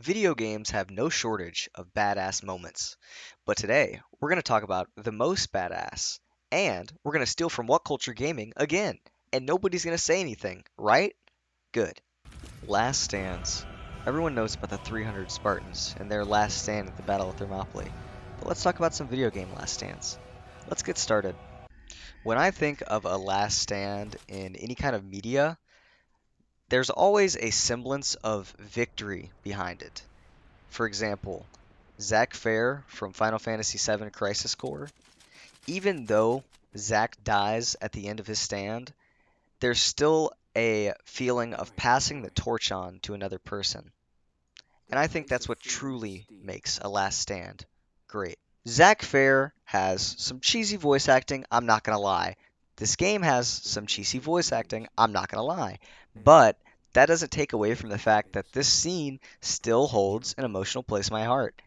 Video games have no shortage of badass moments, but today we're going to talk about the most badass, and we're going to steal from What Culture Gaming again, and nobody's going to say anything, right? Good. Last stands. Everyone knows about the 300 Spartans and their last stand at the Battle of Thermopylae, but let's talk about some video game last stands. Let's get started. When I think of a last stand in any kind of media, there's always a semblance of victory behind it. For example, Zack Fair from Final Fantasy VII Crisis Core, even though Zack dies at the end of his stand, there's still a feeling of passing the torch on to another person. And I think that's what truly makes a last stand great. Zack Fair has some cheesy voice acting, I'm not gonna lie. This game has some cheesy voice acting, I'm not gonna lie. But that doesn't take away from the fact that this scene still holds an emotional place in my heart.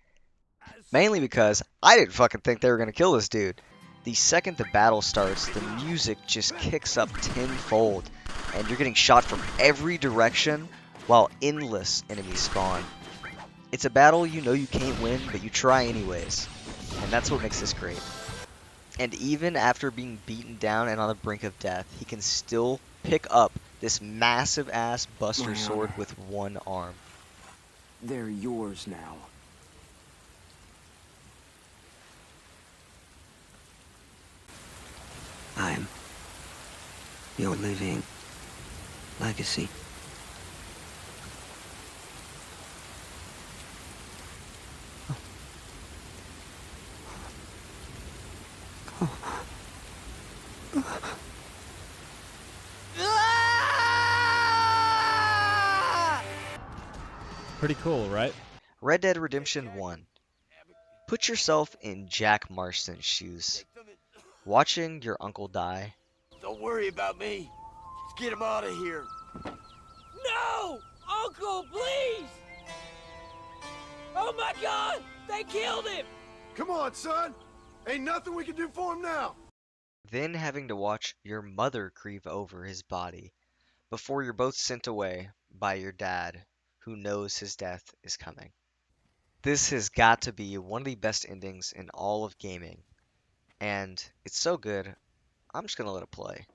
Mainly because I didn't fucking think they were gonna kill this dude. The second the battle starts, the music just kicks up tenfold, and you're getting shot from every direction while endless enemies spawn. It's a battle you know you can't win, but you try anyways, and that's what makes this great. And even after being beaten down and on the brink of death, he can still pick up this massive ass Buster Sword with one arm. They're yours now. I'm your living legacy. Pretty cool, right? Red Dead Redemption 1. Put yourself in Jack Marston's shoes. Watching your uncle die. Don't worry about me. Just get him out of here. No! Uncle, please! Oh my God! They killed him! Come on, son. Ain't nothing we can do for him now. Then having to watch your mother grieve over his body before you're both sent away by your dad, who knows his death is coming. This has got to be one of the best endings in all of gaming, and it's so good, I'm just gonna let it play.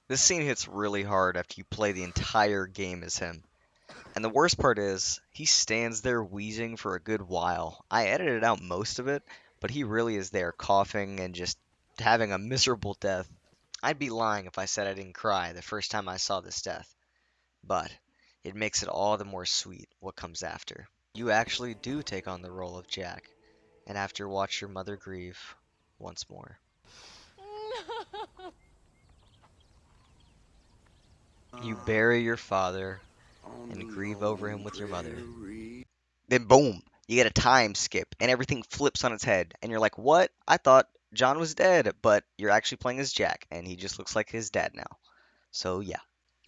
This scene hits really hard after you play the entire game as him. And the worst part is, he stands there wheezing for a good while. I edited out most of it, but he really is there coughing and just having a miserable death. I'd be lying if I said I didn't cry the first time I saw this death. But it makes it all the more sweet what comes after. You actually do take on the role of Jack, and have to watch your mother grieve once more. You bury your father and grieve over him with your mother. Then boom, you get a time skip and everything flips on its head and you're like, what? I thought John was dead, but you're actually playing as Jack and he just looks like his dad now. So yeah.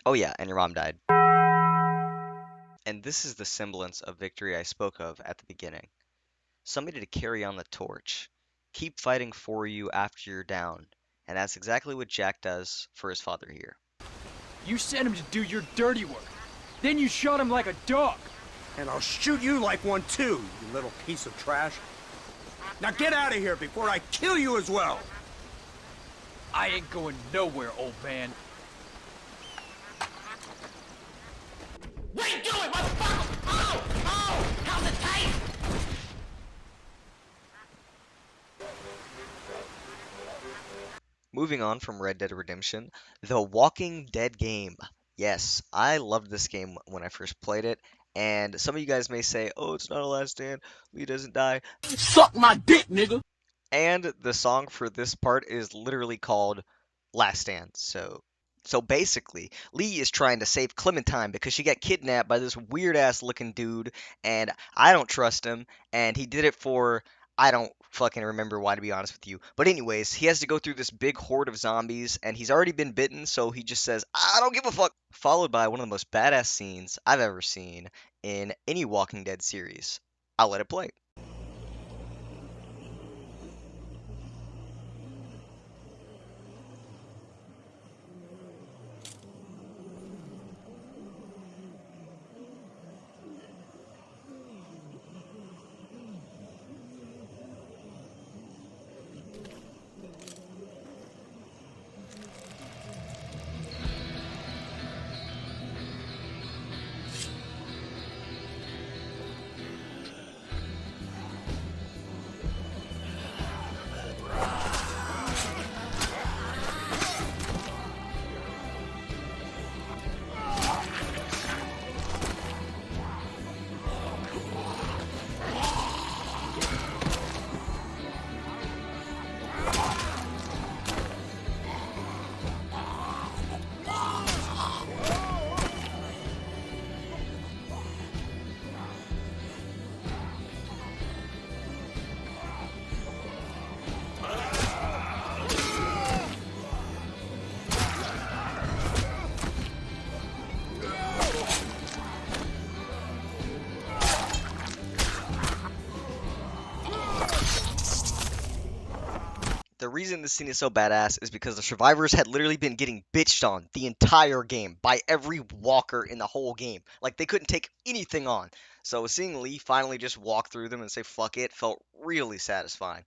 Oh yeah, and your mom died. And this is the semblance of victory I spoke of at the beginning. Somebody to carry on the torch. Keep fighting for you after you're down. And that's exactly what Jack does for his father here. You sent him to do your dirty work. Then you shot him like a dog. And I'll shoot you like one too, you little piece of trash. Now get out of here before I kill you as well! I ain't going nowhere, old man. What are you doing, motherfucker? Oh! Oh! How's it taste? Moving on from Red Dead Redemption, The Walking Dead game. Yes, I loved this game when I first played it, and some of you guys may say, oh, it's not a last stand, Lee doesn't die. Suck my dick, nigga! And the song for this part is literally called Last Stand. So basically, Lee is trying to save Clementine because she got kidnapped by this weird ass looking dude, and I don't trust him, and he did it for I don't fucking remember why, to be honest with you. But anyways, he has to go through this big horde of zombies, and he's already been bitten, so he just says, I don't give a fuck. Followed by one of the most badass scenes I've ever seen in any Walking Dead series. I'll let it play. The reason this scene is so badass is because the survivors had literally been getting bitched on the entire game by every walker in the whole game. Like, they couldn't take anything on. So seeing Lee finally just walk through them and say fuck it felt really satisfying.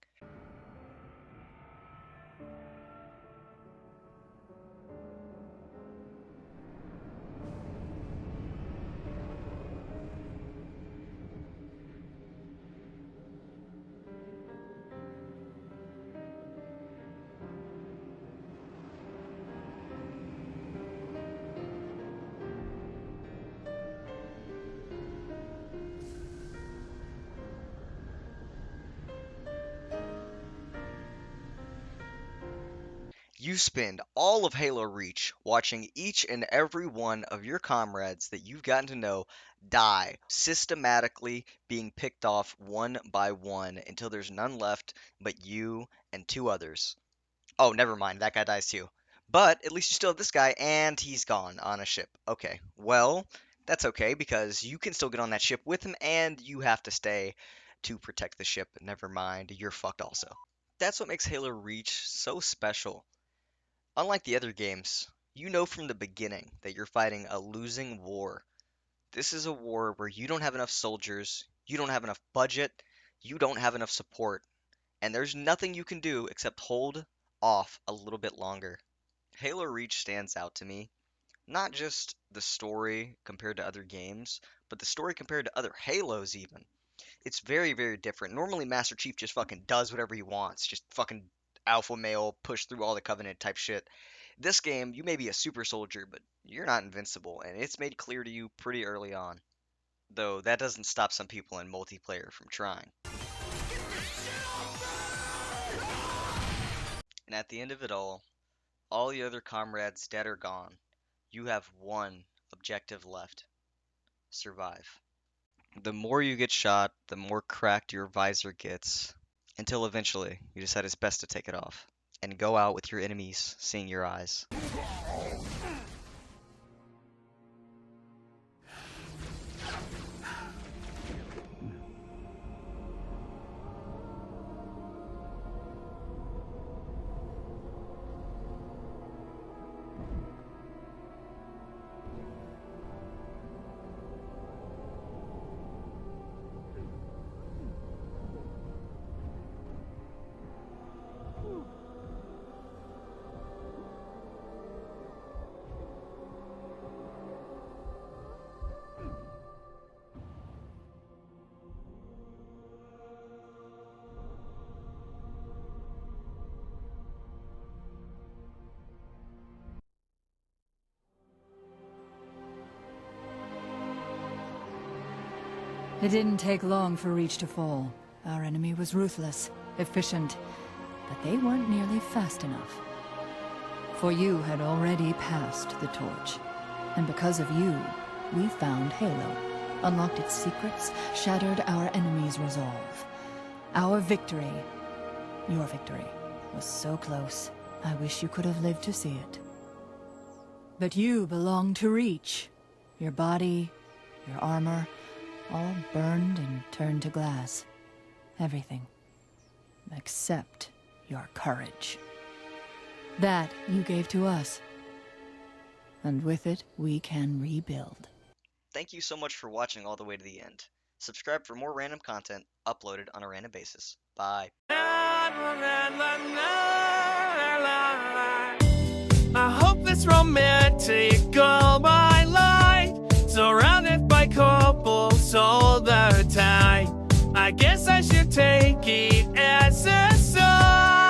You spend all of Halo Reach watching each and every one of your comrades that you've gotten to know die, systematically being picked off one by one until there's none left but you and two others. Oh, never mind, that guy dies too. But at least you still have this guy, and he's gone on a ship. Okay, well, that's okay because you can still get on that ship with him, and you have to stay to protect the ship. Never mind, you're fucked also. That's what makes Halo Reach so special. Unlike the other games, you know from the beginning that you're fighting a losing war. This is a war where you don't have enough soldiers, you don't have enough budget, you don't have enough support, and there's nothing you can do except hold off a little bit longer. Halo Reach stands out to me, not just the story compared to other games, but the story compared to other Halos even. It's very, very different. Normally, Master Chief just fucking does whatever he wants, just fucking alpha male, push through all the Covenant type shit. This game, you may be a super soldier, but you're not invincible, and it's made clear to you pretty early on. Though that doesn't stop some people in multiplayer from trying. And at the end of it all the other comrades dead or gone, you have one objective left: survive. The more you get shot, the more cracked your visor gets, until eventually you decide it's best to take it off and go out with your enemies seeing your eyes. It didn't take long for Reach to fall. Our enemy was ruthless, efficient, but they weren't nearly fast enough. For you had already passed the torch, and because of you, we found Halo, unlocked its secrets, shattered our enemy's resolve. Our victory, your victory, was so close. I wish you could have lived to see it. But you belong to Reach. Your body, your armor, all burned and turned to glass. Everything. Except your courage. That you gave to us. And with it, we can rebuild. Thank you so much for watching all the way to the end. Subscribe for more random content uploaded on a random basis. Bye. I hope this romantic girl my life, surrounded by couples all the time. I guess I should take it as a sign.